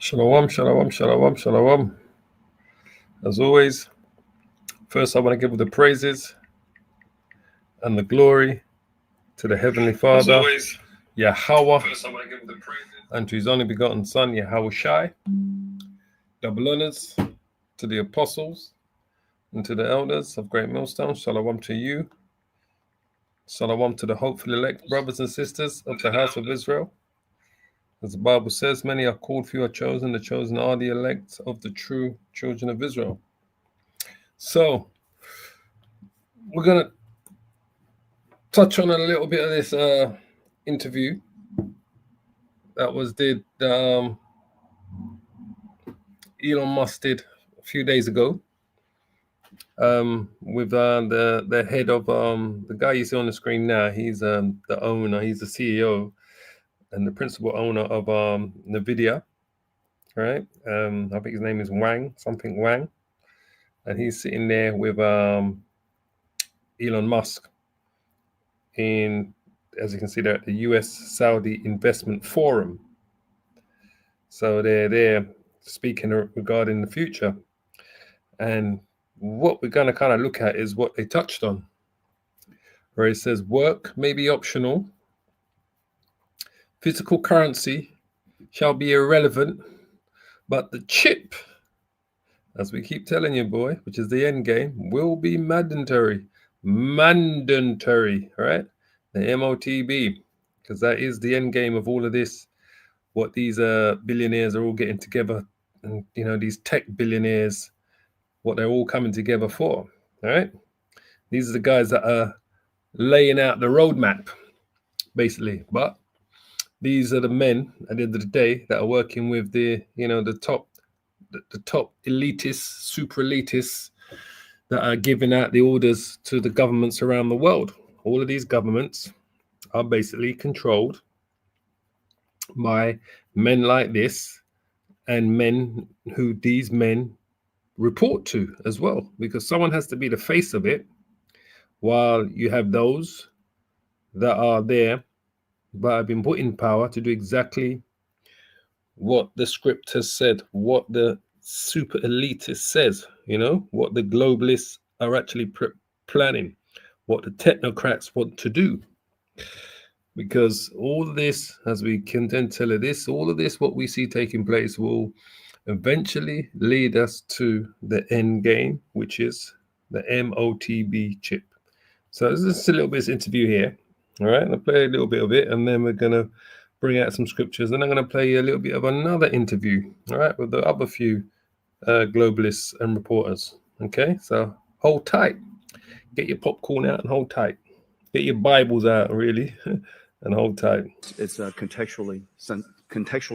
Shalom, shalom, shalom, shalom. As always, first I want to give all the praises and the glory to the Heavenly Father, Yahweh, and to His only begotten Son, Yahweh Shai. Double honors to the apostles and to the elders of Great Millstone. Shalom to you. Shalom to the hopeful elect brothers and sisters of the house of Israel. As the Bible says, many are called, few are chosen. The chosen are the elect of the true children of Israel. So, we're going to touch on a little bit of this interview that was Elon Musk did a few days ago with the head of the guy you see on the screen now. He's the owner, he's the CEO and the principal owner of NVIDIA, right? I think his name is Wang, and he's sitting there with Elon Musk in, as you can see there, at the US Saudi Investment Forum. So they're there speaking regarding the future. And what we're going to kind of look at is what they touched on, where it says work may be optional, physical currency shall be irrelevant, but the chip, as we keep telling you, boy, which is the end game, will be mandatory, right? The MOTB, because that is the end game of all of this, what these billionaires are all getting together, and these tech billionaires, what they're all coming together for, all right? These are the guys that are laying out the roadmap, basically. But these are the men at the end of the day that are working with the top elitists, super elitists, that are giving out the orders to the governments around the world. All of these governments are basically controlled by men like this, and men who these men report to as well, because someone has to be the face of it, while you have those that are there but have been put in power to do exactly what the script has said, what the super elitist says, what the globalists are actually planning, what the technocrats want to do. Because all of this, as we can then tell you this, all of this, what we see taking place, will eventually lead us to the end game, which is the MOTB chip. So this is a little bit of interview here. All right, I'll play a little bit of it, and then we're going to bring out some scriptures, and I'm going to play a little bit of another interview, all right, with the other few globalists and reporters. Okay, so hold tight. Get your popcorn out and hold tight. Get your Bibles out, really, and hold tight. It's contextually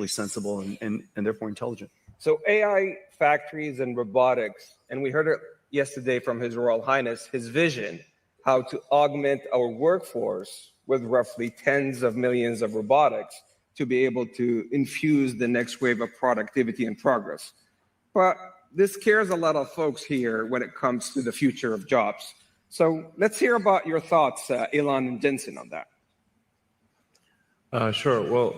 sensible and therefore intelligent. So AI factories and robotics, and we heard it yesterday from His Royal Highness, his vision, how to augment our workforce with roughly tens of millions of robotics to be able to infuse the next wave of productivity and progress. But this scares a lot of folks here when it comes to the future of jobs. So let's hear about your thoughts, Elon and Jensen, on that. Sure. Well,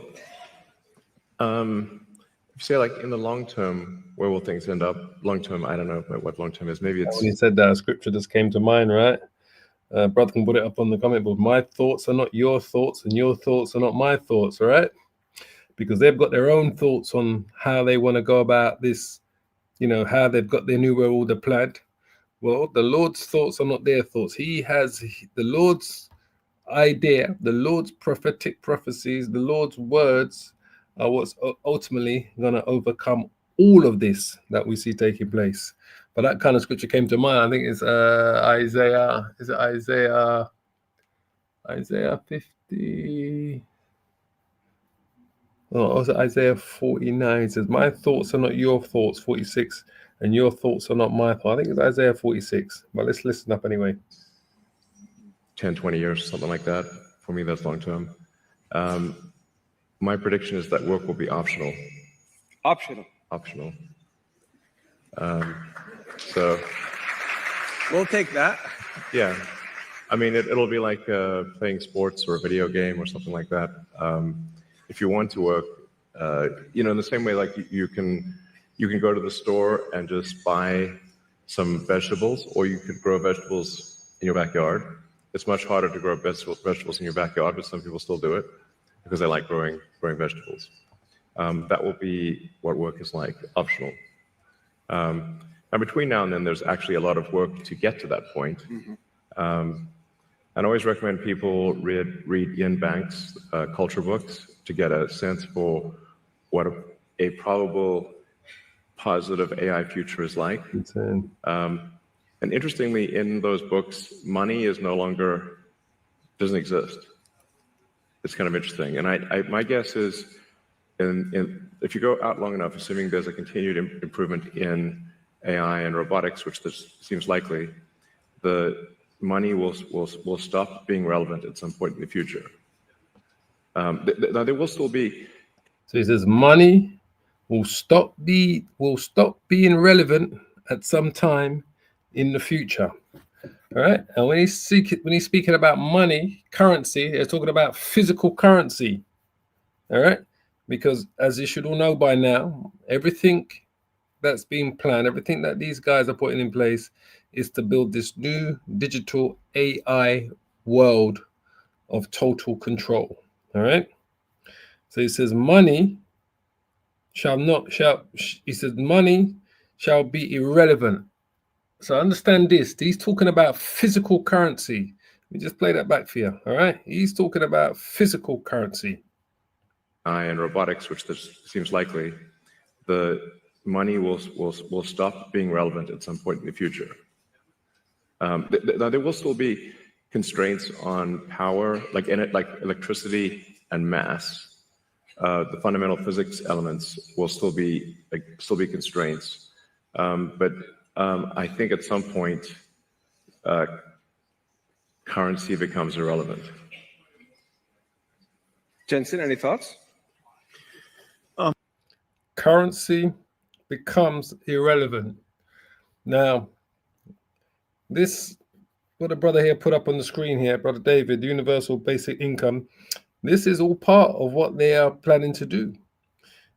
say like in the long term, where will things end up? Long term, I don't know what long term is. Maybe it's. When you said that, a scripture just came to mind, right? Brother can put it up on the comment board. My thoughts are not your thoughts, and your thoughts are not my thoughts, all right? Because they've got their own thoughts on how they want to go about this, how they've got their new world order planned. Well, the Lord's thoughts are not their thoughts. He has the Lord's idea, the Lord's prophetic prophecies, the Lord's words are what's ultimately going to overcome all of this that we see taking place. But that kind of scripture came to mind. I think it's Isaiah. Is it Isaiah 50? Oh, also Isaiah 49. It says, my thoughts are not your thoughts, 46, and your thoughts are not my thoughts. I think it's Isaiah 46. But let's listen up anyway. 10, 20 years, something like that. For me, that's long term. My prediction is that work will be optional. Optional. So we'll take that. Yeah. I mean, it'll be like playing sports or a video game or something like that. If you want to work, In the same way, like you can go to the store and just buy some vegetables, or you could grow vegetables in your backyard. It's much harder to grow vegetables in your backyard, but some people still do it because they like growing vegetables. That will be what work is like, optional. And between now and then, there's actually a lot of work to get to that point. And I always recommend people read Ian Banks' culture books to get a sense for what a probable positive AI future is like. And interestingly, in those books, money is doesn't exist. It's kind of interesting. And my guess is, if you go out long enough, assuming there's a continued improvement in AI and robotics, which this seems likely, the money will stop being relevant at some point in the future. Now there will still be. So he says money will stop being relevant at some time in the future. All right. And when he's speaking about money, currency, they're talking about physical currency. All right. Because as you should all know by now, everything that's being planned, everything that these guys are putting in place is to build this new digital AI world of total control. All right. So he says money money shall be irrelevant. So understand this. He's talking about physical currency. Let me just play that back for you. All right. He's talking about physical currency. And robotics, which this seems likely, the money will stop being relevant at some point in the future. Now there will still be constraints on power, like electricity and mass. The fundamental physics elements will still be constraints, but I think at some point currency becomes irrelevant. Jensen, any thoughts? Currency becomes irrelevant. Now, what the brother here put up on the screen here, Brother David, universal basic income, this is all part of what they are planning to do.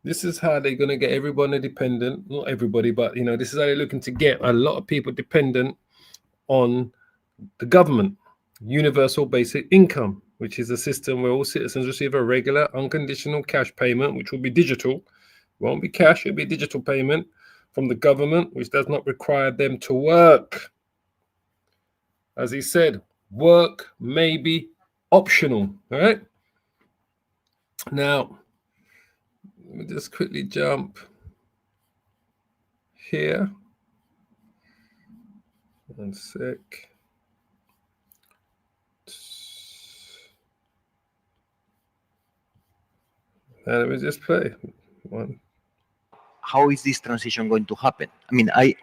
This is how they're going to get everybody dependent, not everybody, but this is how they're looking to get a lot of people dependent on the government. Universal basic income, which is a system where all citizens receive a regular unconditional cash payment, which will be digital. Won't be cash, it'll be digital payment from the government, which does not require them to work. As he said, work may be optional. All right. Now, let me just quickly jump here. 1 sec. And let me just play one. How is this transition going to happen? I mean, I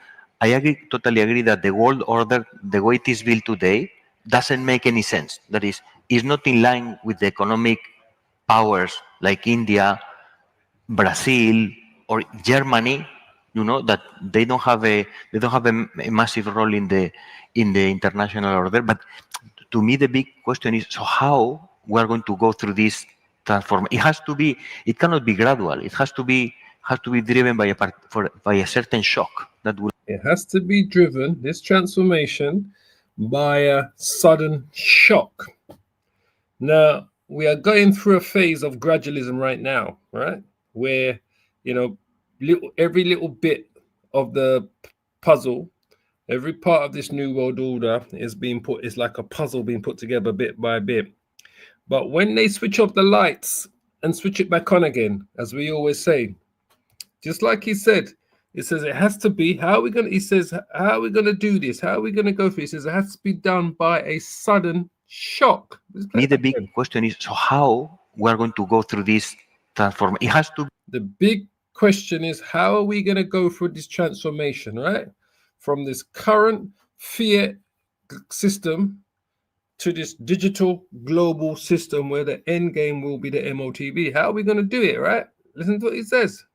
totally agree that the world order, the way it is built today, doesn't make any sense. That is not in line with the economic powers like India, Brazil, or Germany. That they don't have a massive role in the international order. But to me, the big question is: so how we are going to go through this transformation? It cannot be gradual. It has to be driven by a certain shock that will. It has to be driven, this transformation, by a sudden shock. Now, we are going through a phase of gradualism right now, right? Where, every little bit of the puzzle, every part of this new world order is like a puzzle being put together bit by bit. But when they switch off the lights and switch it back on again, as we always say, just like he said, it says it has to be, how are we going to do this? How are we going to go through it? He says it has to be done by a sudden shock. The big question is, so how we are going to go through this transformation? It has to. The big question is, how are we going to go through this transformation, right? From this current fiat system to this digital global system where the end game will be the MOTB. How are we going to do it, right? Listen to what he says.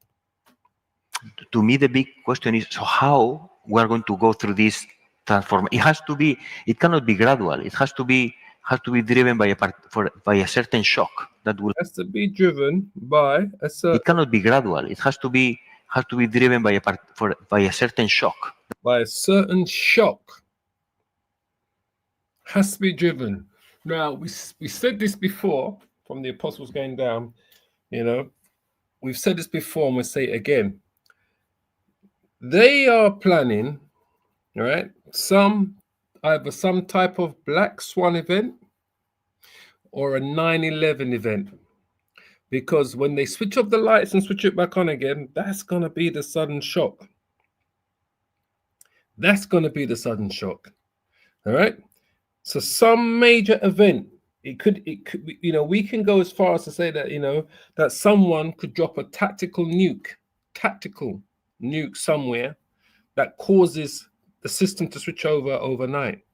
To me, the big question is, so how we are going to go through this transformation? It cannot be gradual. It has to be driven by a certain shock that that will. Has to be driven by a It certain cannot be gradual. It has to be driven by a certain shock. shock. Has to be driven. Now we said this before from the apostles going down. You know, we've said this before and we'll say it again. They are planning, right? Either some type of black swan event or a 9/11 event. Because when they switch off the lights and switch it back on again, that's going to be the sudden shock. That's going to be the sudden shock. All right. So some major event, it could, you know, we can go as far as to say that, you know, that someone could drop a tactical nuke somewhere that causes the system to switch over overnight.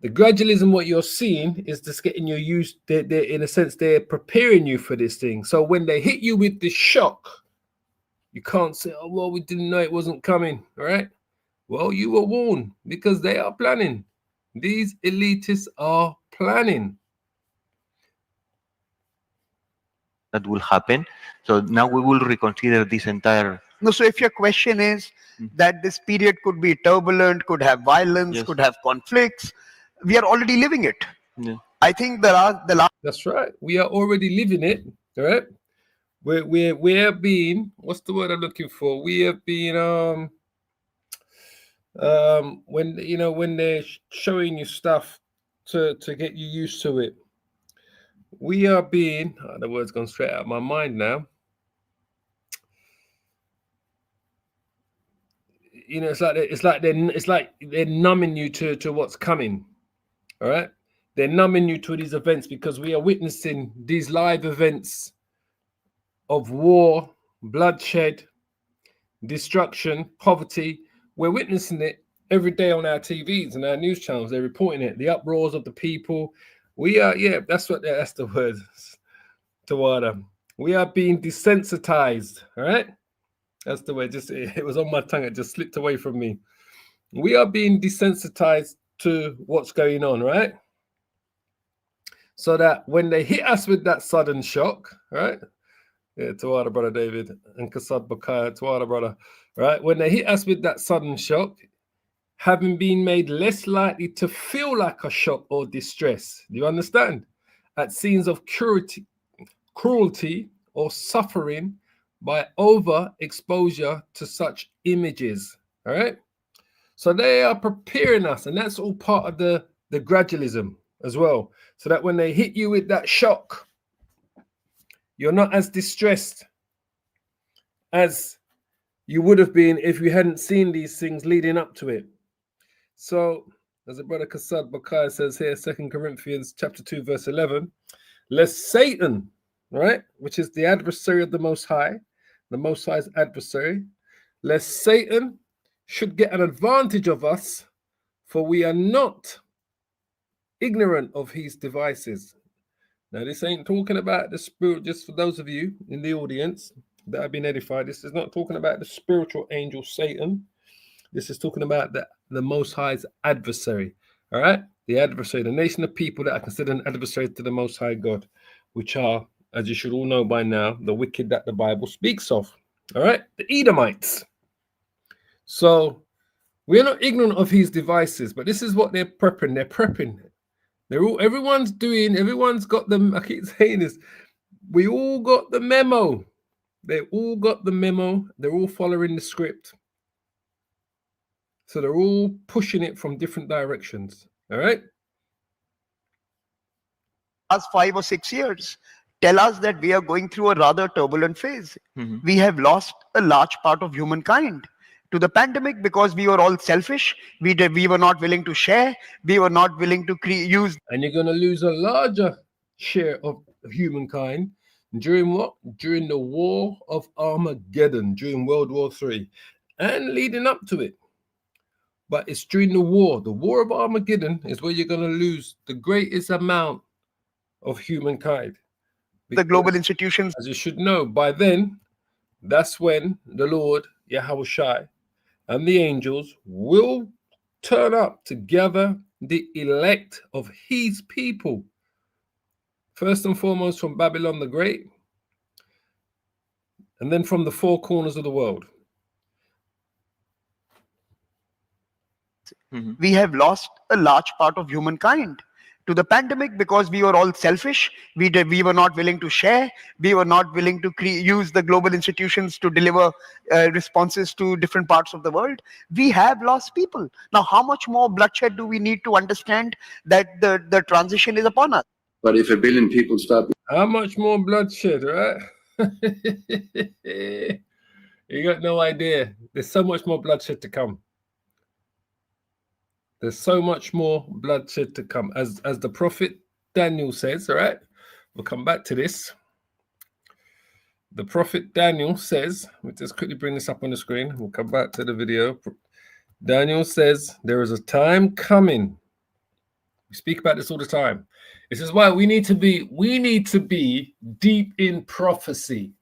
The gradualism, what you're seeing is just getting you used. They're in a sense, they're preparing you for this thing. So when they hit you with the shock, you can't say, oh, well, we didn't know it wasn't coming. All right. Well, you were warned because they are planning. These elitists are planning. That will happen. So now we will reconsider this entire. No, so if your question is that this period could be turbulent, could have violence, Yes. could have conflicts, we are already living it. Yeah. I think the last That's right. We are already living it. All right. We're being, what's the word I'm looking for? We have been when they're showing you stuff to get you used to it. We are being, the word's gone straight out of my mind now. You know, it's like they're numbing you to what's coming. All right. They're numbing you to these events because we are witnessing these live events of war, bloodshed, destruction, poverty. We're witnessing it every day on our TVs and our news channels. They're reporting it, the uproars of the people. We are, that's the word, Tawada. We are being desensitized, all right? That's the word. It was on my tongue. It just slipped away from me. We are being desensitized to what's going on, right? So that when they hit us with that sudden shock, right? Yeah, Tawada, brother David, and Kasad Bakaya, Tawada, brother, right? When they hit us with that sudden shock, having been made less likely to feel like a shock or distress. Do you understand? At scenes of cruelty or suffering by overexposure to such images. All right. So they are preparing us, and that's all part of the gradualism as well. So that when they hit you with that shock, you're not as distressed as you would have been if you hadn't seen these things leading up to it. So, as the brother Kasad Bakaya says here, 2 Corinthians chapter 2, verse 11, lest Satan, right, which is the adversary of the Most High's adversary, lest Satan should get an advantage of us, for we are not ignorant of his devices. Now, this ain't talking about the spirit, just for those of you in the audience that have been edified, this is not talking about the spiritual angel Satan. This is talking about the Most High's adversary, all right? The adversary, the nation of people that are considered an adversary to the Most High God, which are, as you should all know by now, the wicked that the Bible speaks of, all right? The Edomites. So we're not ignorant of his devices, but this is what they're prepping. They're prepping. Everyone's got them. I keep saying this. We all got the memo. They all got the memo. They're all following the script. So they're all pushing it from different directions. All right. last 5 or 6 years tell us that we are going through a rather turbulent phase. Mhm. We have lost a large part of humankind to the pandemic because we were all selfish. We were not willing to share. We were not willing to use. And you're going to lose a larger share of humankind during what? During the War of Armageddon, during World War III, and leading up to it. But it's during the War of Armageddon is where you're going to lose the greatest amount of humankind. The global institutions. As you should know, by then, that's when the Lord, Yahushua, and the angels will turn up to gather the elect of his people First and foremost from Babylon the Great, and then from the four corners of the world. We have lost a large part of humankind to the pandemic because we were all selfish. We were not willing to share. We were not willing to use the global institutions to deliver responses to different parts of the world. We have lost people. Now, how much more bloodshed do we need to understand that the transition is upon us? But if 1 billion people stop, how much more bloodshed, right? You got no idea. There's so much more bloodshed to come. There's so much more bloodshed to come. As the prophet Daniel says, all right? We'll come back to this. The prophet Daniel says, we'll just quickly bring this up on the screen. We'll come back to the video. Daniel says, there is a time coming. We speak about this all the time. This is why we need to be deep in prophecy,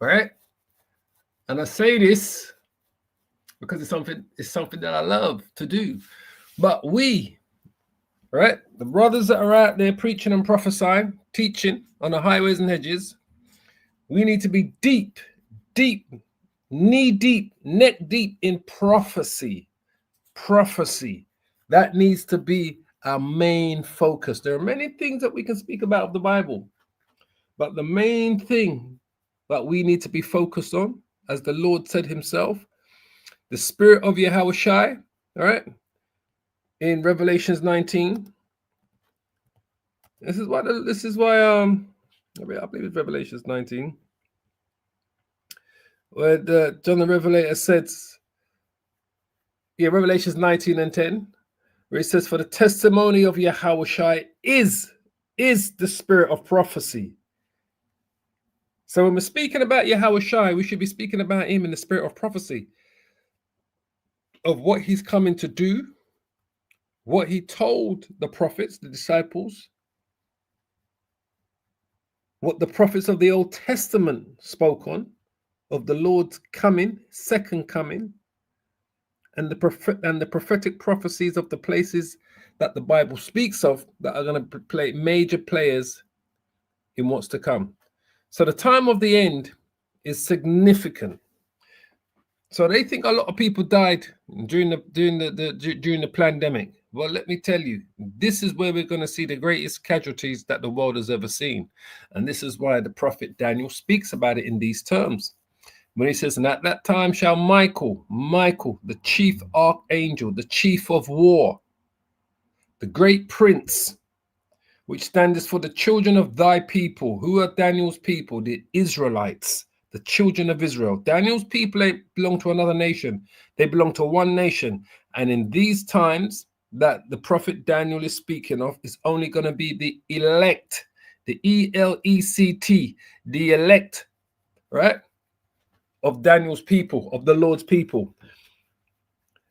right? And I say this because it's something that I love to do. But we, right, the brothers that are out there preaching and prophesying, teaching on the highways and hedges, we need to be deep, knee deep, neck deep in prophecy. Prophecy. That needs to be our main focus. There are many things that we can speak about of the Bible, but the main thing that we need to be focused on, as the Lord said himself, the spirit of Yahushua, all right? In Revelations 19, this is why I believe it's Revelations 19, where John the Revelator says, Revelations 19 and 10, where it says, for the testimony of Yahushua is the spirit of prophecy. So when we're speaking about Yahushua, we should be speaking about him in the spirit of prophecy, of what he's coming to do, what he told the prophets, the disciples, what the prophets of the Old Testament spoke on, of the Lord's coming, second coming, and the prophetic prophecies of the places that the Bible speaks of that are going to play major players in what's to come. So the time of the end is significant. So they think a lot of people died during the pandemic. Well, let me tell you, this is where we're going to see the greatest casualties that the world has ever seen. And this is why the prophet Daniel speaks about it in these terms. When he says, and at that time shall Michael, the chief archangel, the chief of war, the great prince, which stands for the children of thy people. Who are Daniel's people? The Israelites, the children of Israel. Daniel's people belong to another nation. They belong to one nation. And in these times that the prophet Daniel is speaking of is only going to be the elect, the elect, the elect, right, of Daniel's people, of the Lord's people.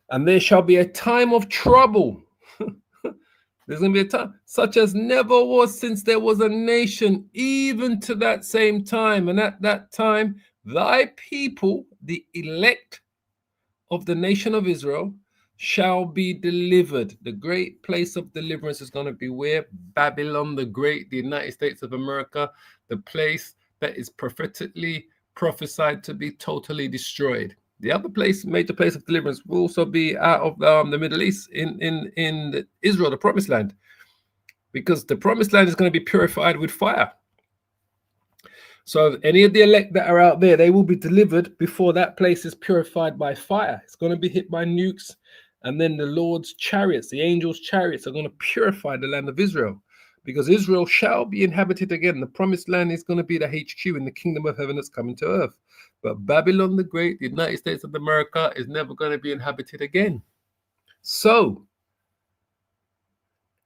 And there shall be a time of trouble. There's going to be a time such as never was since there was a nation, even to that same time. And at that time, thy people, the elect of the nation of Israel, shall be delivered. The great place of deliverance is going to be where? Babylon the Great, the United States of America, the place that is prophetically prophesied to be totally destroyed. The other place, major place of deliverance, will also be out of the Middle East, in Israel, the Promised Land, because the Promised Land is going to be purified with fire. So any of the elect that are out there, they will be delivered before that place is purified by fire. It's going to be hit by nukes, and then the Lord's chariots, the angels' chariots, are going to purify the land of Israel, because Israel shall be inhabited again. The Promised Land is going to be the HQ in the kingdom of heaven that's coming to earth. But Babylon the Great, the United States of America, is never going to be inhabited again. So,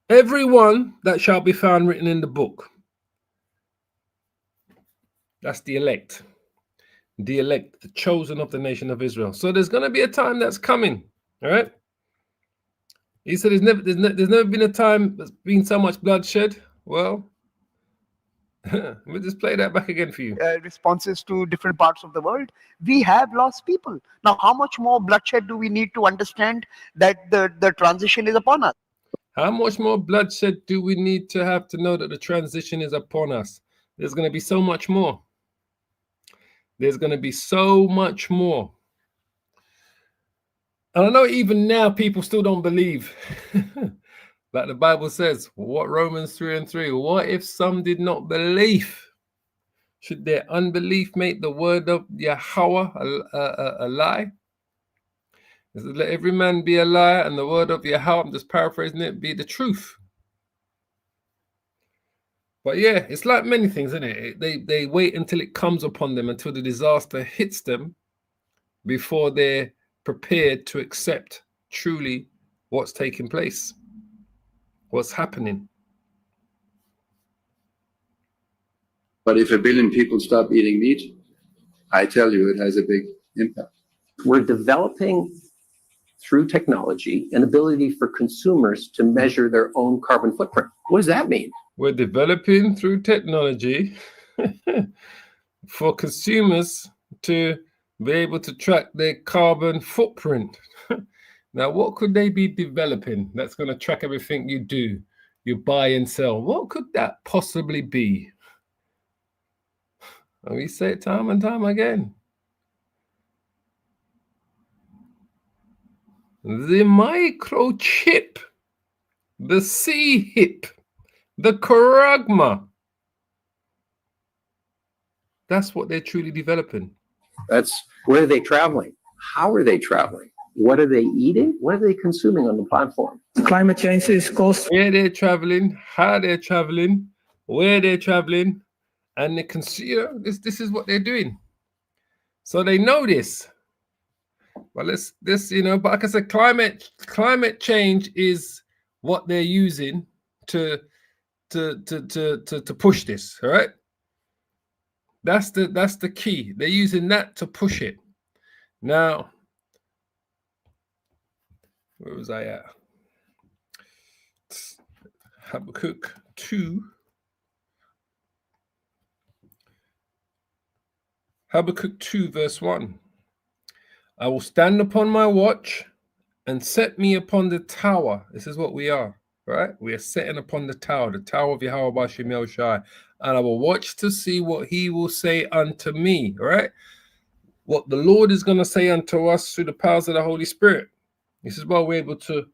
everyone that shall be found written in the book, that's the elect, the chosen of the nation of Israel. So there's going to be a time that's coming, all right? He said there's never been a time that's been so much bloodshed. Well, let me just play that back again for you. Responses to different parts of the world. We have lost people. Now, how much more bloodshed do we need to understand that the transition is upon us? How much more bloodshed do we need to have to know that the transition is upon us? There's going to be so much more. There's going to be so much more. And I know even now people still don't believe. Like the Bible says, what Romans 3:3, what if some did not believe? Should their unbelief make the word of Yahweh a lie? Let every man be a liar and the word of Yahweh, I'm just paraphrasing it, be the truth. But yeah, it's like many things, isn't it? They wait until it comes upon them, until the disaster hits them, before they're prepared to accept truly what's taking place, what's happening. But if 1 billion people stop eating meat, I tell you, it has a big impact. We're developing through technology an ability for consumers to measure their own carbon footprint. What does that mean? We're developing through technology for consumers to be able to track their carbon footprint. Now, what could they be developing that's going to track everything you do, you buy and sell? What could that possibly be? And we say it time and time again. The microchip, the C-hip, the charagma. That's what they're truly developing. That's where are they traveling? How are they traveling? What are they eating? What are they consuming on the platform? Climate change is caused. Where they're traveling, how they're traveling, where they're traveling, and they consider this is what they're doing. So they know this. But but like I said, climate change is what they're using to push this. All right. That's the key. They're using that to push it. Now, where was I at? Habakkuk 2. Habakkuk 2 verse 1. I will stand upon my watch and set me upon the tower. This is what we are, right? We are sitting upon the tower of Yahweh Bashim El Shai. And I will watch to see what he will say unto me, right? What the Lord is going to say unto us through the powers of the Holy Spirit. This is why we're able to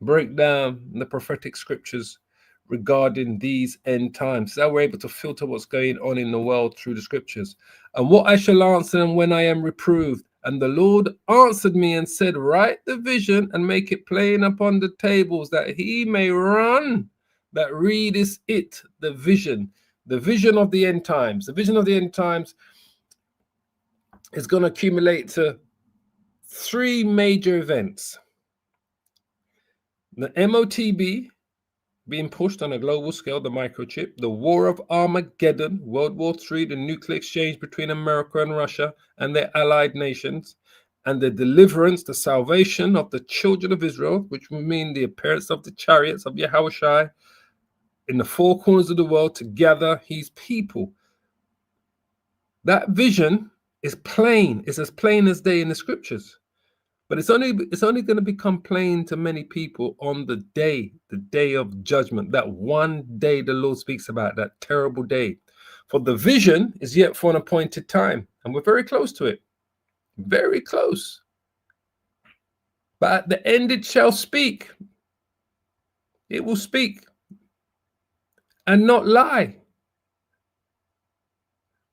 break down the prophetic scriptures regarding these end times. So we're able to filter what's going on in the world through the scriptures. And what I shall answer them when I am reproved. And the Lord answered me and said, write the vision and make it plain upon the tables, that he may run that readeth it, the vision of the end times. The vision of the end times is going to accumulate to 3 major events. The MOTB being pushed on a global scale, the microchip, the war of Armageddon, World War III, the nuclear exchange between America and Russia and their allied nations, and the deliverance, the salvation of the children of Israel, which will mean the appearance of the chariots of Yahweh Shai in the 4 corners of the world to gather his people. That vision is plain. It's as plain as day in the scriptures. But it's only going to become plain to many people on the day of judgment, that one day the Lord speaks about, that terrible day. For the vision is yet for an appointed time, and we're very close to it, very close. But at the end it shall speak. It will speak and not lie.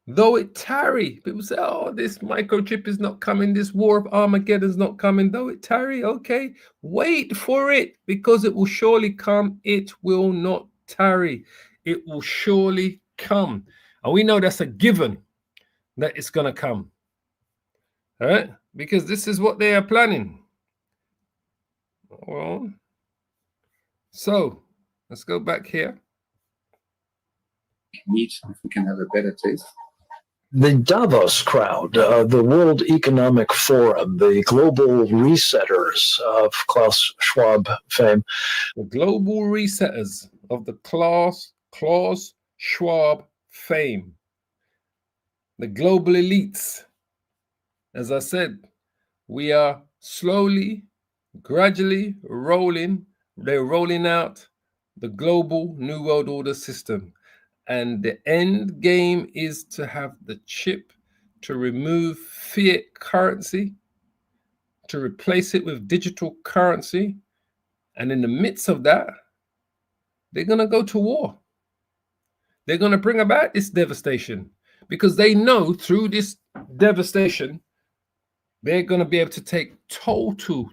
Though it tarry, people say, oh, this microchip is not coming, this war of Armageddon is not coming. Though it tarry, okay, wait for it, because it will surely come. It will not tarry. It will surely come. And we know that's a given, that it's going to come. All right? Because this is what they are planning. Well, so let's go back here. Meat, if we can have a better taste. The Davos crowd, the World Economic Forum, the global resetters of Klaus Schwab fame. The global resetters of the Klaus Schwab fame. The global elites. As I said, we are slowly, gradually rolling They're rolling out the global New World Order system. And the end game is to have the chip to remove fiat currency, to replace it with digital currency. And in the midst of that, they're going to go to war. They're going to bring about this devastation because they know through this devastation, they're going to be able to take total.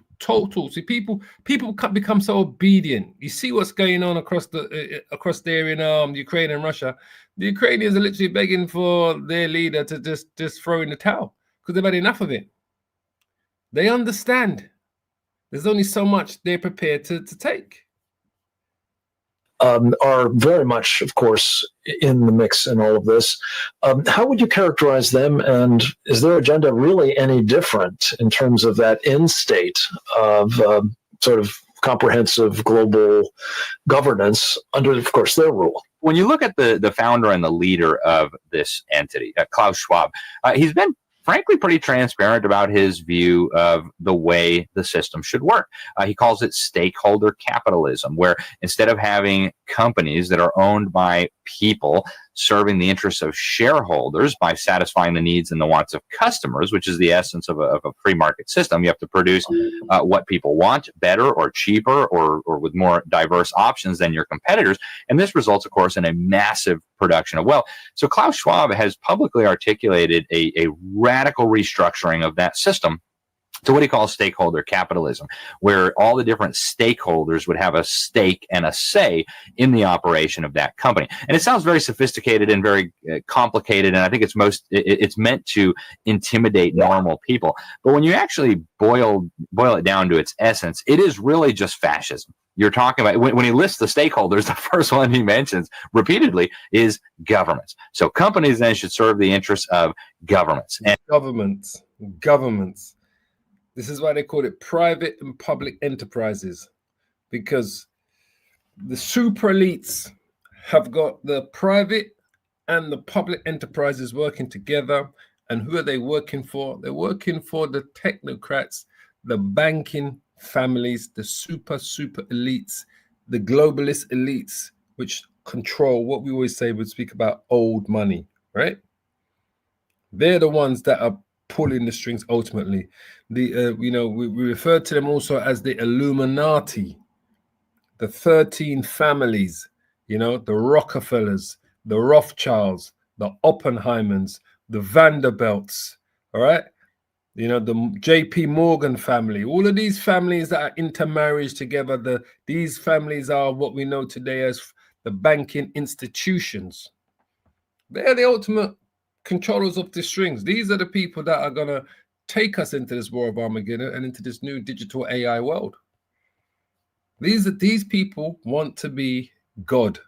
See, people become so obedient. You see what's going on across there in Ukraine and Russia. The Ukrainians are literally begging for their leader to just throw in the towel because they've had enough of it. They understand there's only so much they're prepared to take. Are very much, of course, in the mix in all of this. How would you characterize them, and is their agenda really any different in terms of that end state of sort of comprehensive global governance under, of course, their rule? When you look at the founder and the leader of this entity, Klaus Schwab, he's been frankly pretty transparent about his view of the way the system should work. He calls it stakeholder capitalism, where instead of having companies that are owned by people serving the interests of shareholders by satisfying the needs and the wants of customers, which is the essence of a free market system, you have to produce what people want better or cheaper or with more diverse options than your competitors. And this results, of course, in a massive production of wealth. So Klaus Schwab has publicly articulated a radical restructuring of that system to what he calls stakeholder capitalism, where all the different stakeholders would have a stake and a say in the operation of that company. And it sounds very sophisticated and very complicated, and I think it's meant to intimidate normal people. But when you actually boil it down to its essence, it is really just fascism. You're talking about, when he lists the stakeholders, the first one he mentions repeatedly is governments. So companies then should serve the interests of governments. And Governments. This is why they call it private and public enterprises, because the super elites have got the private and the public enterprises working together. And who are they working for? They're working for the technocrats, the banking families, the super elites, the globalist elites, which control what we always say, would speak about old money, right? They're the ones that are pulling the strings ultimately. We refer to them also as the Illuminati, the 13 families, the Rockefellers, the Rothschilds, the Oppenheimers, the Vanderbilts, all right? The JP Morgan family, all of these families that are intermarried together, these families are what we know today as the banking institutions. They're the ultimate controllers of the strings. These are the people that are going to take us into this war of Armageddon and into this new digital AI world. These people want to be God.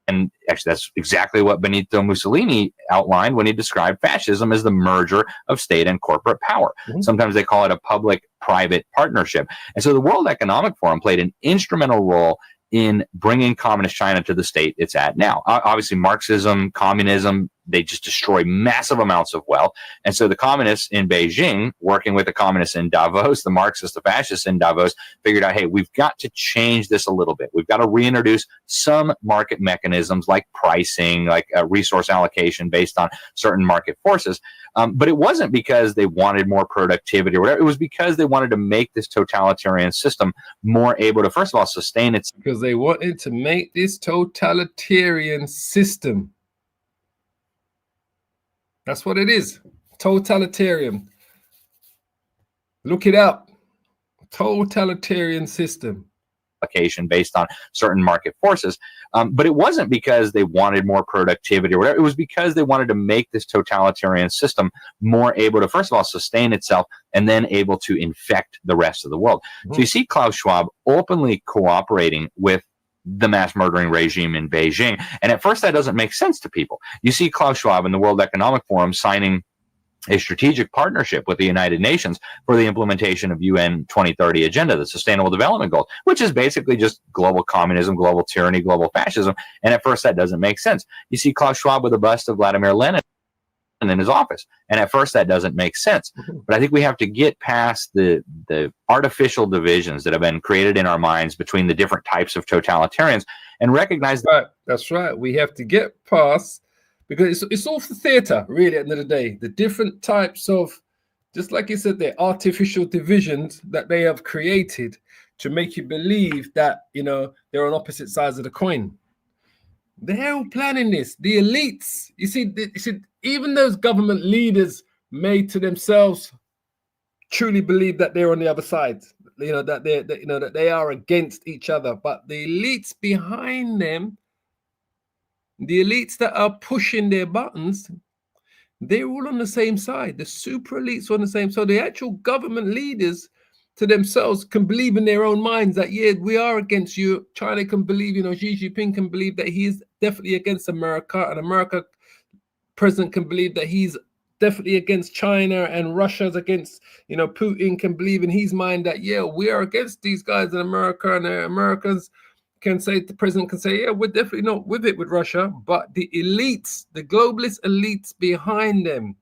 And actually, that's exactly what Benito Mussolini outlined when he described fascism as the merger of state and corporate power. Mm-hmm. Sometimes they call it a public-private partnership. And so the World Economic Forum played an instrumental role in bringing communist China to the state it's at now. Obviously, Marxism, communism, they just destroy massive amounts of wealth. And so the communists in Beijing, working with the communists in Davos, the Marxists, the fascists in Davos, figured out, hey, we've got to change this a little bit. We've got to reintroduce some market mechanisms like pricing, like resource allocation based on certain market forces. But it wasn't because they wanted more productivity or whatever. It was because they wanted to make this totalitarian system more able to, first of all, sustain its... Because they wanted to make this totalitarian system. That's what it is. Totalitarian. Look it up. Totalitarian system. Based on certain market forces. But it wasn't because they wanted more productivity or whatever. It was because they wanted to make this totalitarian system more able to, first of all, sustain itself and then able to infect the rest of the world. Mm-hmm. So you see Klaus Schwab openly cooperating with the mass murdering regime in Beijing. And at first that doesn't make sense to people. You see Klaus Schwab and the World Economic Forum signing a strategic partnership with the United Nations for the implementation of UN 2030 agenda, the Sustainable Development Goals, which is basically just global communism, global tyranny, global fascism. And at first that doesn't make sense. You see Klaus Schwab with a bust of Vladimir Lenin in his office. And at first that doesn't make sense. But I think we have to get past the artificial divisions that have been created in our minds between the different types of totalitarians and recognize that. Right, that's right. We have to get past, because it's all for theater, really, at the end of the day. The different types of, just like you said, the artificial divisions that they have created to make you believe that, you know, they're on opposite sides of the coin. They're all planning this. The elites, you see, even those government leaders made to themselves truly believe that they're on the other side. You know, that they are against each other. But the elites behind them, the elites that are pushing their buttons, they're all on the same side. The super elites are on the same. So the actual government leaders to themselves can believe in their own minds that, yeah, we are against you. China can believe, you know, Xi Jinping can believe that he is definitely against America, and America president can believe that he's definitely against China, and Russia's against, you know, Putin can believe in his mind that, yeah, we are against these guys in America, and the Americans can say, the president can say, yeah, we're definitely not with it with Russia. But the elites, the globalist elites behind them,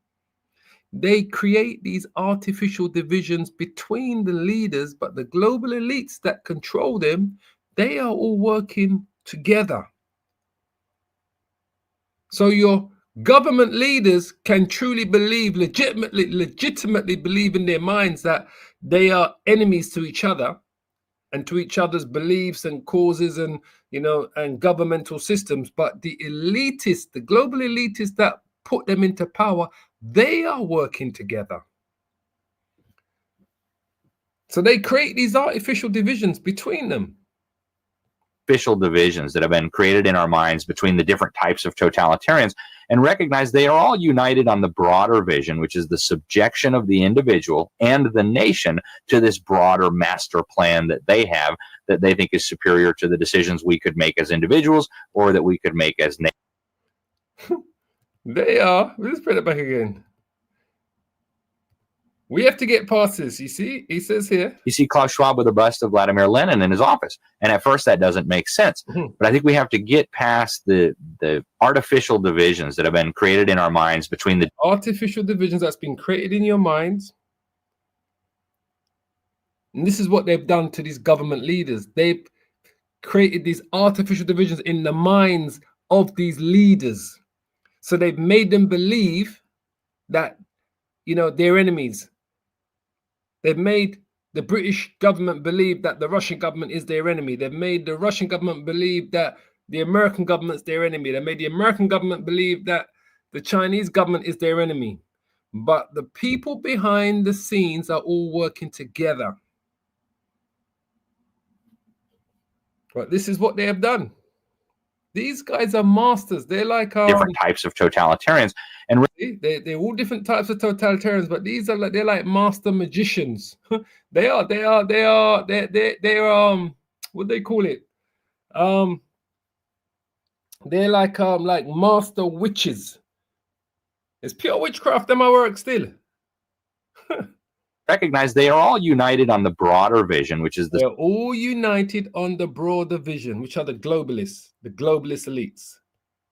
they create these artificial divisions between the leaders, but the global elites that control them, they are all working together. So your government leaders can truly believe, legitimately believe in their minds that they are enemies to each other and to each other's beliefs and causes and, you know, and governmental systems. But the elitists, the global elitists that put them into power, they are working together. So they create these artificial divisions between them. Artificial divisions that have been created in our minds between the different types of totalitarians, and recognize they are all united on the broader vision, which is the subjection of the individual and the nation to this broader master plan that they have, that they think is superior to the decisions we could make as individuals or that we could make as nations. They are. Let's put it back again. We have to get past this. You see, he says here. You see Klaus Schwab with a bust of Vladimir Lenin in his office. And at first that doesn't make sense. But I think we have to get past the artificial divisions that have been created in our minds between the artificial divisions that's been created in your minds. And this is what they've done to these government leaders. They've created these artificial divisions in the minds of these leaders. So they've made them believe that, you know, they're enemies. They've made the British government believe that the Russian government is their enemy. They've made the Russian government believe that the American government's their enemy. They made the American government believe that the Chinese government is their enemy. But the people behind the scenes are all working together. Right, this is what they have done. These guys are masters. They're like different types of totalitarians, and they're all different types of totalitarians. But these are they're like master magicians. They're what do they call it? They're like master witches. It's pure witchcraft in my work still. Recognize they are all united on the broader vision, which is they're all united on the broader vision, which are the globalist elites.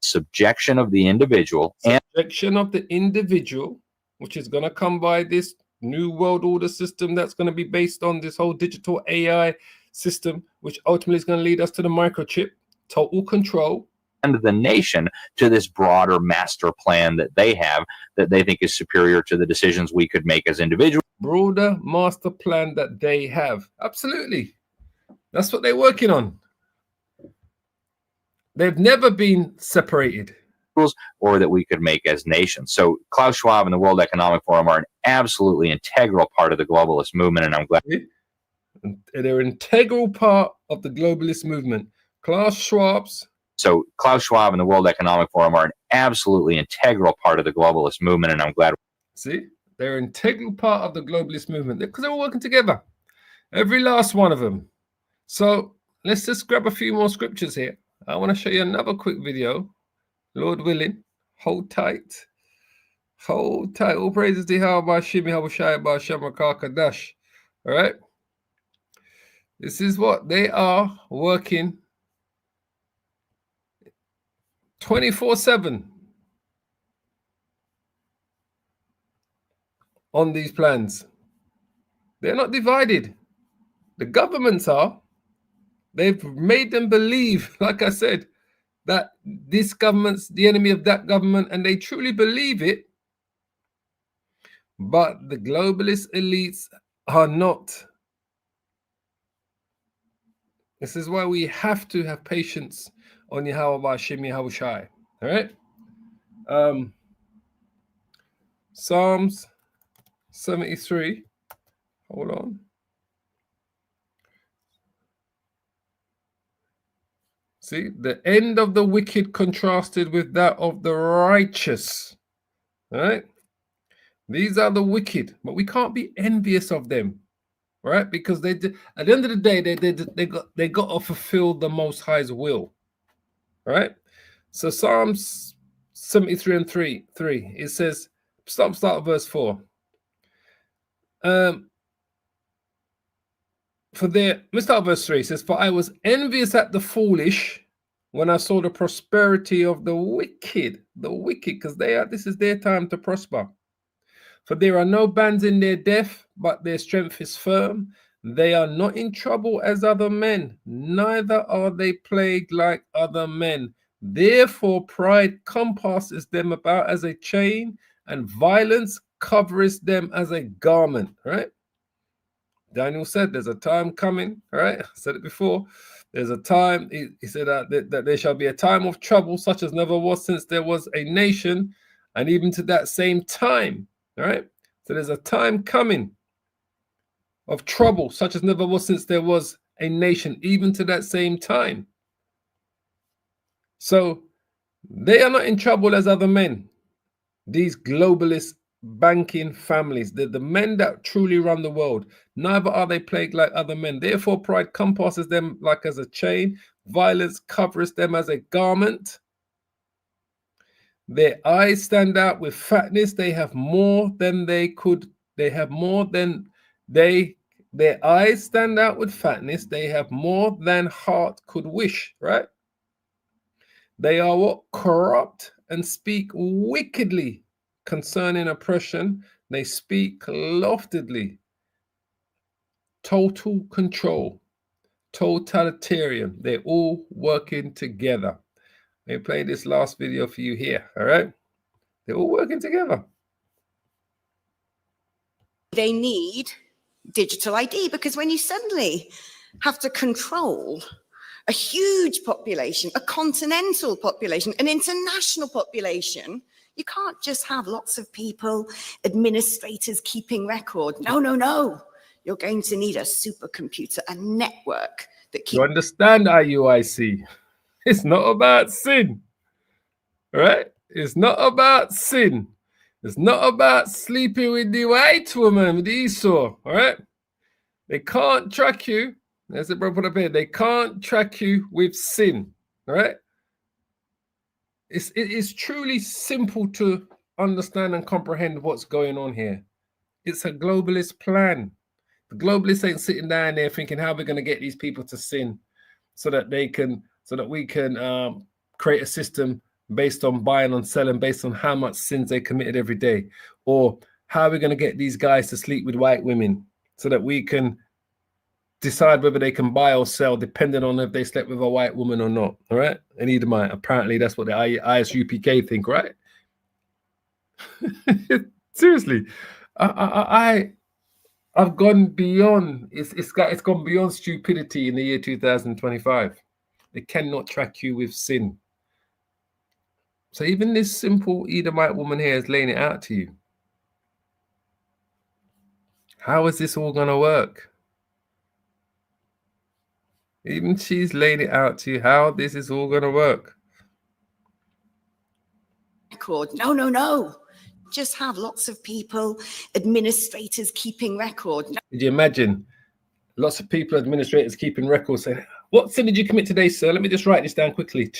Subjection of the individual. Subjection of the individual, which is going to come by this new world order system that's going to be based on this whole digital AI system, which ultimately is going to lead us to the microchip, total control. And the nation to this broader master plan that they have, that they think is superior to the decisions we could make as individuals. Broader master plan that they have. Absolutely. That's what they're working on. They've never been separated. Or that we could make as nations. So Klaus Schwab and the World Economic Forum are an absolutely integral part of the globalist movement, and I'm glad. They're an integral part of the globalist movement. Klaus Schwab's. So Klaus Schwab and the World Economic Forum are an absolutely integral part of the globalist movement, and I'm glad. See, they're an integral part of the globalist movement because they're all working together. Every last one of them. So let's just grab a few more scriptures here. I want to show you another quick video. Lord willing, hold tight. Hold tight. All praises to Yahweh Shimi Habushai Ba'Shem Kadash. All right. This is what they are working 24/7. on these plans. They're not divided. The governments are. They've made them believe, like I said, that this government's the enemy of that government, and they truly believe it. But the globalist elites are not. This is why we have to have patience on Yahweh Shem Yahushai. All right? Psalms 73. Hold on. See, the end of the wicked contrasted with that of the righteous. All right? These are the wicked, but we can't be envious of them, right? Because they at the end of the day, they got to fulfill the Most High's will, right? So Psalms 73 and 3, it says, start at verse 4. Let's start at verse 3. It says, for I was envious at the foolish when I saw the prosperity of the wicked, because this is their time to prosper. For there are no bands in their death, but their strength is firm. They are not in trouble as other men, neither are they plagued like other men. Therefore pride compasses them about as a chain, and violence covers them as a garment, right? Daniel said there's a time coming, right? I said it before. There's a time, he said that there shall be a time of trouble such as never was since there was a nation, and even to that same time. All right, so there's a time coming of trouble such as never was since there was a nation, even to that same time. So they are not in trouble as other men, these globalist banking families, the men that truly run the world. Neither are they plagued like other men. Therefore pride compasses them like as a chain, violence covers them as a garment. Their eyes stand out with fatness. They have more than they could. They have more than they. Their eyes stand out with fatness. They have more than heart could wish. Right? They are what? Corrupt and speak wickedly concerning oppression. They speak loftily. Total control. Totalitarian. They're all working together. Let me play this last video for you here, all right? They're all working together. They need digital ID, because when you suddenly have to control a huge population, a continental population, an international population, you can't just have lots of people, administrators keeping record. No, no, no. You're going to need a supercomputer, a network that keeps... You understand, IUIC? It's not about sin, right? It's not about sin. It's not about sleeping with the white woman, with Esau, all right? They can't track you. As the brother put up here, they can't track you with sin, all right? It is truly simple to understand and comprehend what's going on here. It's a globalist plan. The globalists ain't sitting down there thinking how we're going to get these people to sin so that we can create a system based on buying and selling, based on how much sins they committed every day, or how we're going to get these guys to sleep with white women so that we can decide whether they can buy or sell depending on if they slept with a white woman or not. All right, and Edomite, apparently that's what the ISUPK think, right? Seriously, I've gone beyond. It's gone beyond stupidity in the year 2025. They cannot track you with sin. So even this simple Edomite woman here is laying it out to you. How is this all going to work? Even she's laying it out to you how this is all going to work. No, no, no. Just have lots of people, administrators keeping record. No. Did you imagine? Lots of people, administrators keeping records saying, what sin did you commit today, sir? Let me just write this down quickly.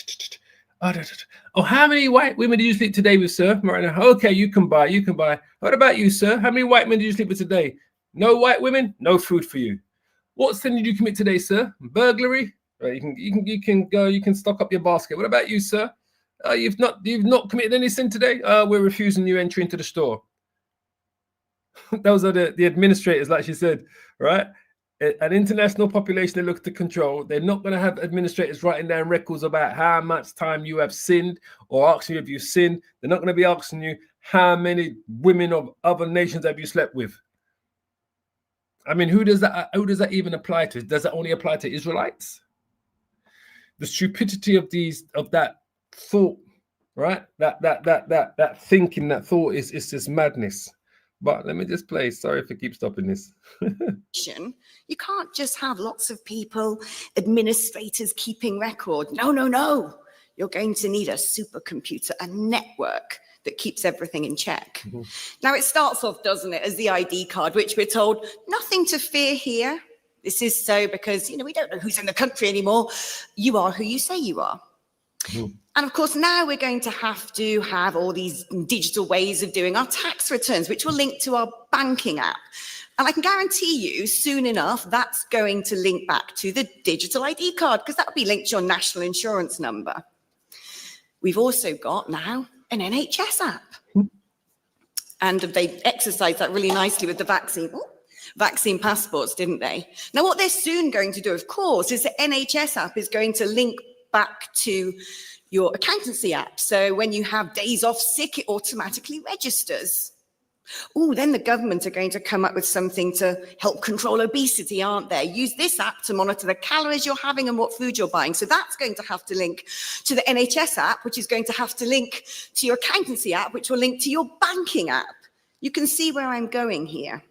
Oh, how many white women did you sleep today with, sir? Okay, you can buy. What about you, sir? How many white men did you sleep with today? No white women, no food for you. What sin did you commit today, sir? Burglary? Right, you can go, you can stock up your basket. What about you, sir? You've not committed any sin today? We're refusing you entry into the store. Those are the administrators, like she said, right? An international population they look to control. They're not going to have administrators writing down records about how much time you have sinned or asking you if you sinned. They're not going to be asking you how many women of other nations have you slept with. I mean, who does that even apply to? Does it only apply to Israelites? The stupidity of that thought, right? That thinking, that thought is just madness. But let me just play. Sorry if I keep stopping this. You can't just have lots of people, administrators keeping record. No, no, no. You're going to need a supercomputer, a network that keeps everything in check. Mm-hmm. Now, it starts off, doesn't it, as the ID card, which we're told nothing to fear here. This is so because, we don't know who's in the country anymore. You are who you say you are. Mm-hmm. And of course, now we're going to have all these digital ways of doing our tax returns, which will link to our banking app. And I can guarantee you soon enough, that's going to link back to the digital ID card because that will be linked to your national insurance number. We've also got now an NHS app. And they exercised that really nicely with the vaccine passports, didn't they? Now, what they're soon going to do, of course, is the NHS app is going to link back to your accountancy app. So when you have days off sick, it automatically registers. Oh, then the government are going to come up with something to help control obesity, aren't they? Use this app to monitor the calories you're having and what food you're buying. So that's going to have to link to the NHS app, which is going to have to link to your accountancy app, which will link to your banking app. You can see where I'm going here.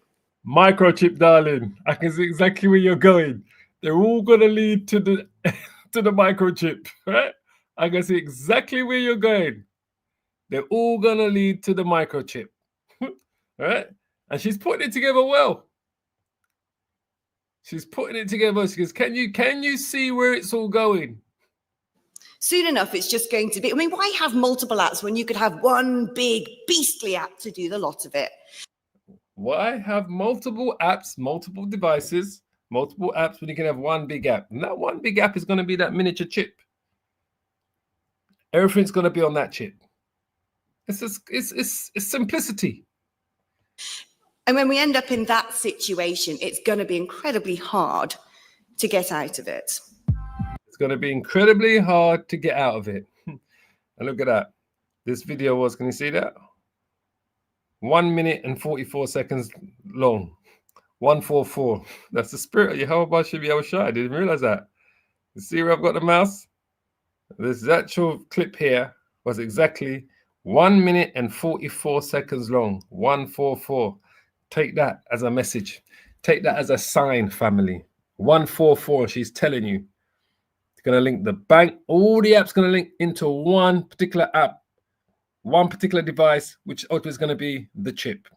Microchip, darling. I can see exactly where you're going. They're all going to lead to the microchip, right? I can see exactly where you're going. They're all going to lead to the microchip. Right? And she's putting it together well. She's putting it together. She goes, can you see where it's all going? Soon enough, it's just going to be, why have multiple apps when you could have one big beastly app to do the lot of it? Why have multiple apps, multiple devices, multiple apps when you can have one big app? And that one big app is going to be that miniature chip. Everything's going to be on that chip. It's simplicity. And when we end up in that situation, it's going to be incredibly hard to get out of it. It's going to be incredibly hard to get out of it. And look at that. This video was, can you see that? 1 minute and 44 seconds long. 144. That's the spirit of Yehovah Shem Yahushua. I didn't realize that. You see where I've got the mouse? This actual clip here was exactly 1 minute and 44 seconds long. 144. Take that as a message. Take that as a sign, family. 144. She's telling you. It's going to link the bank. All the apps going to link into one particular app, one particular device, which ultimately is going to be the chip.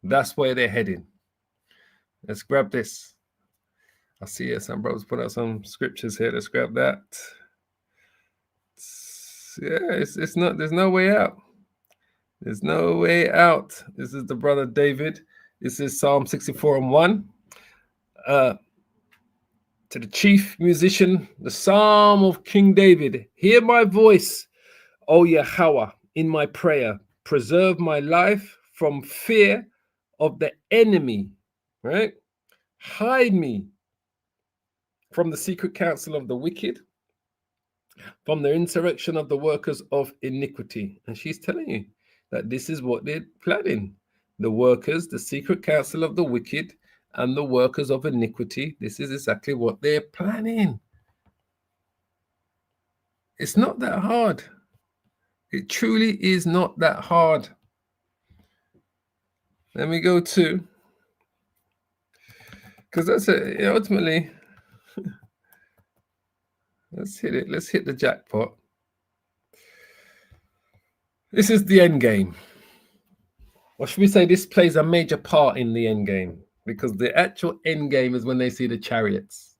That's where they're heading. Let's grab this. I see some brothers put out some scriptures here. Let's grab that. It's not. There's no way out. There's no way out. This is the brother David. This is Psalm 64:1. To the chief musician, the Psalm of King David. Hear my voice, O Yahweh, in my prayer. Preserve my life from fear of the enemy. Right? Hide me from the secret counsel of the wicked, from the insurrection of the workers of iniquity. And she's telling you that this is what they're planning. The workers, the secret counsel of the wicked, and the workers of iniquity. This is exactly what they're planning. It's not that hard. It truly is not that hard. Let me go to, because that's it. Ultimately, let's hit it. Let's hit the jackpot. This is the end game. Or should we say this plays a major part in the end game? Because the actual end game is when they see the chariots.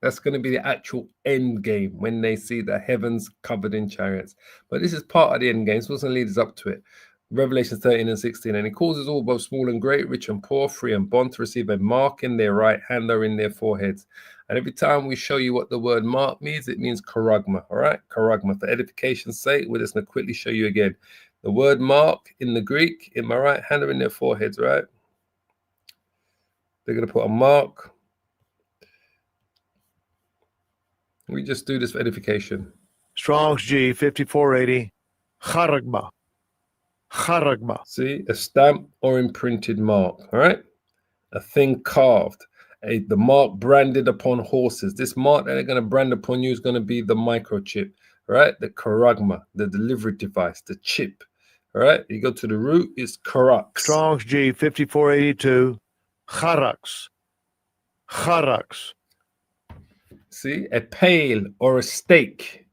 That's going to be the actual end game, when they see the heavens covered in chariots. But this is part of the end game. It's what's going to lead us up to it. Revelation 13 and 16. And he causes all, both small and great, rich and poor, free and bond, to receive a mark in their right hand or in their foreheads. And every time we show you what the word mark means, it means charagma. All right? Charagma. For edification's sake, we're just going to quickly show you again. The word mark in the Greek, in my right hand or in their foreheads, right? They're going to put a mark. We just do this for edification. Strong's G 5480. Charagma. Charagma. See, a stamp or imprinted mark, all right? A thing carved, the mark branded upon horses. This mark that they're going to brand upon you is going to be the microchip, right? The charagma, the delivery device, the chip, all right? You go to the root, it's charax. Strong's G 5482. Charax. Charax. See, a pail or a stake.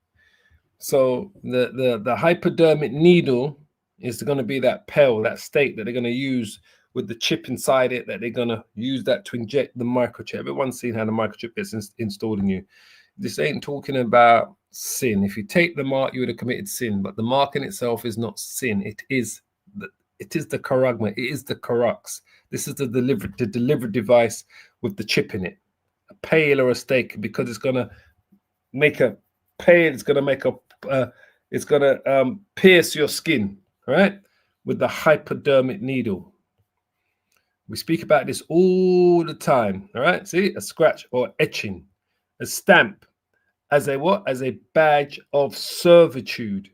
So the hypodermic needle is going to be that pail, that stake that they're going to use with the chip inside it, that they're going to use that to inject the microchip. Everyone's seen how the microchip gets installed in you. This ain't talking about sin. If you take the mark, you would have committed sin, but the mark in itself is not sin. It is the charagma. It is the charax. This is the delivery device with the chip in it. A pail or a stake, because it's going to make a pail. It's going to make it's going to pierce your skin, right? With the hypodermic needle. We speak about this all the time, all right? See, a scratch or etching, a stamp as a what? As a badge of servitude.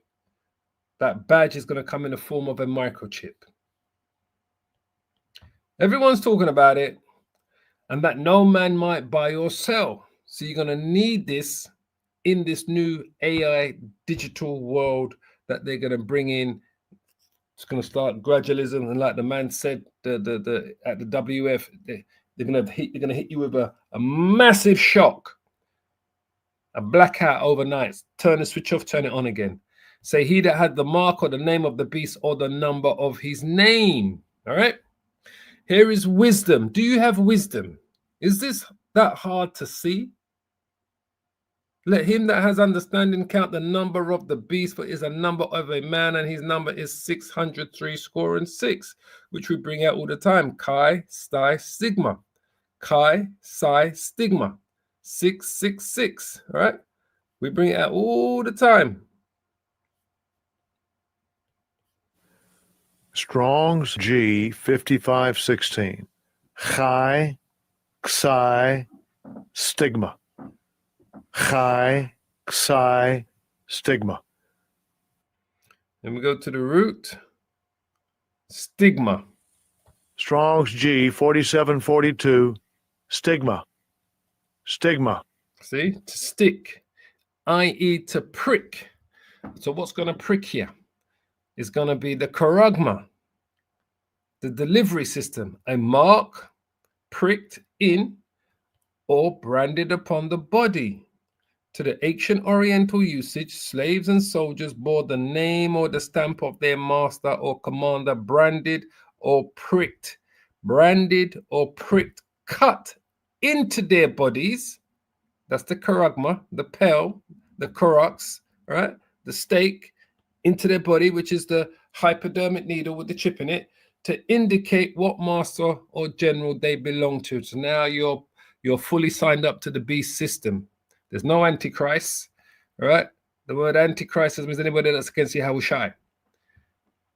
That badge is going to come in the form of a microchip. Everyone's talking about it, and that no man might buy or sell. So you're going to need this in this new AI digital world that they're going to bring in. It's going to start gradualism, and like the man said, at the WF, they're going to hit you with a massive shock, a blackout overnight. Turn the switch off, turn it on again. Say, he that had the mark or the name of the beast or the number of his name. All right. Here is wisdom. Do you have wisdom? Is this that hard to see? Let him that has understanding count the number of the beast, for it is a number of a man, and his number is 636, which we bring out all the time. Chi, Psi, Sigma. Chi, Psi, Stigma. 666. All right? We bring it out all the time. Strong's G 5516. Chi, Psi, Stigma. Chi, Psi, Stigma. Then we go to the root. Stigma. Strong's G 4742. Stigma. Stigma. See, to stick, i.e. to prick. So what's going to prick here is going to be the charagma, the delivery system, a mark pricked in or branded upon the body. To the ancient Oriental usage, slaves and soldiers bore the name or the stamp of their master or commander, branded or pricked, cut into their bodies. That's the charagma, the pel, the charax, right? The stake into their body, which is the hypodermic needle with the chip in it, to indicate what master or general they belong to. So now you're fully signed up to the beast system. There's no antichrist, all right? The word antichrist means anybody that's against Yahushai.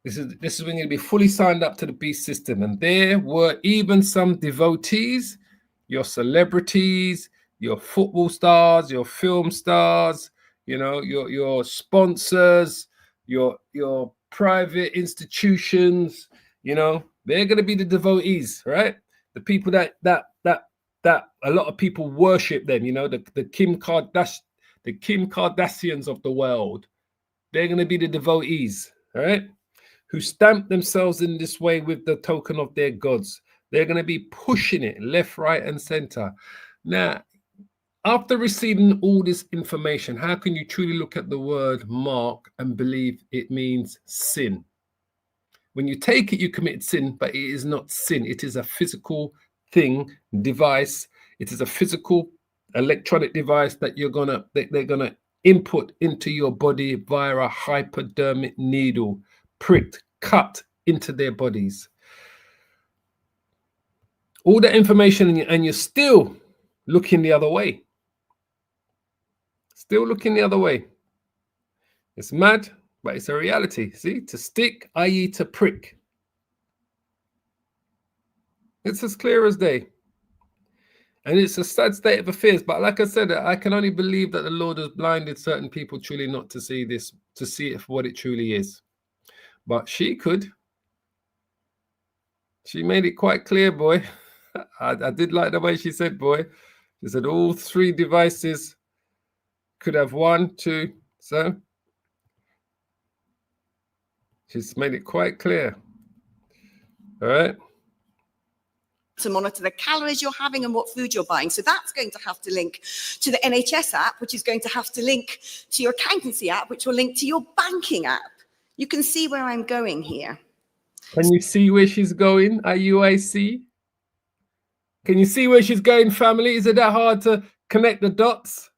This is when you're going to be fully signed up to the beast system. And there were even some devotees, your celebrities, your football stars, your film stars, you know, your sponsors, your private institutions, you know, they're going to be the devotees, right? The people that a lot of people worship them, you know, the Kim Kardashians of the world. They're going to be the devotees, all right, who stamp themselves in this way with the token of their gods. They're going to be pushing it left, right, and center. Now, after receiving all this information, how can you truly look at the word mark and believe it means sin? When you take it, you commit sin, but it is not sin. It is a physical thing, device. It is a physical electronic device that they're gonna input into your body via a hypodermic needle, pricked, cut into their bodies. All that information, and you're still looking the other way. Still looking the other way. It's mad, But it's a reality. See, to stick, i.e. to prick. It's as clear as day. And it's a sad state of affairs. But like I said, I can only believe that the Lord has blinded certain people truly not to see this, to see it for what it truly is. But she could. She made it quite clear, boy. I did like the way she said, boy. She said all three devices could have 1, 2. So she's made it quite clear. All right. To monitor the calories you're having and what food you're buying. So that's going to have to link to the NHS app, which is going to have to link to your accountancy app, which will link to your banking app. You can see where I'm going here. Can you see where she's going, IUIC? Can you see where she's going, family? Is it that hard to connect the dots?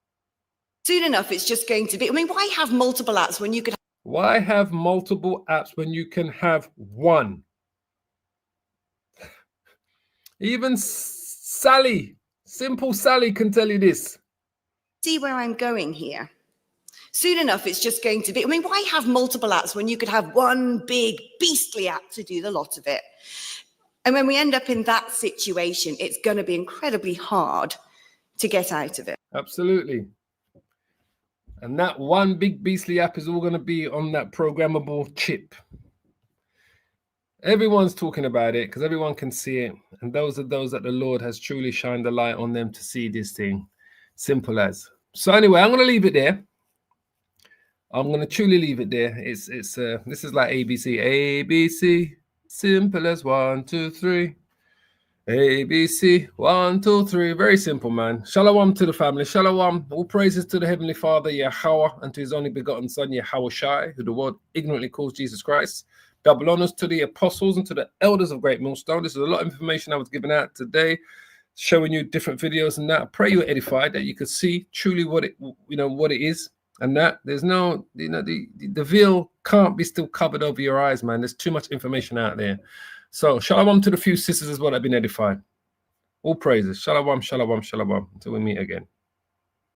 Soon enough, it's just going to be, I mean, why have multiple apps when you could... Why have multiple apps when you can have one? Even Sally, simple Sally can tell you this. See where I'm going here. Soon enough, it's just going to be, I mean, why have multiple apps when you could have one big beastly app to do the lot of it? And when we end up in that situation, it's going to be incredibly hard to get out of it. Absolutely. And that one big beastly app is all going to be on that programmable chip. Everyone's talking about it because everyone can see it. And those are those that the Lord has truly shined the light on them to see this thing. Simple as. So anyway, I'm going to leave it there. I'm going to truly leave it there. This is like ABC. ABC. Simple as 1, 2, 3. ABC, 1, 2, 3. Very simple, man. Shalom to the family. Shalom. All praises to the Heavenly Father, Yahweh, and to his only begotten Son, Yahweh Shai, who the world ignorantly calls Jesus Christ. Double honors to the apostles and to the elders of Great Millstone. This is a lot of information I was giving out today, showing you different videos and that. I pray you're edified, that you could see truly what it, what it is, and that there's no, the veil can't be still covered over your eyes, man. There's too much information out there. So shalom to the few sisters as well that have been edified. All praises. Shalom, shalom, shalom. Until we meet again.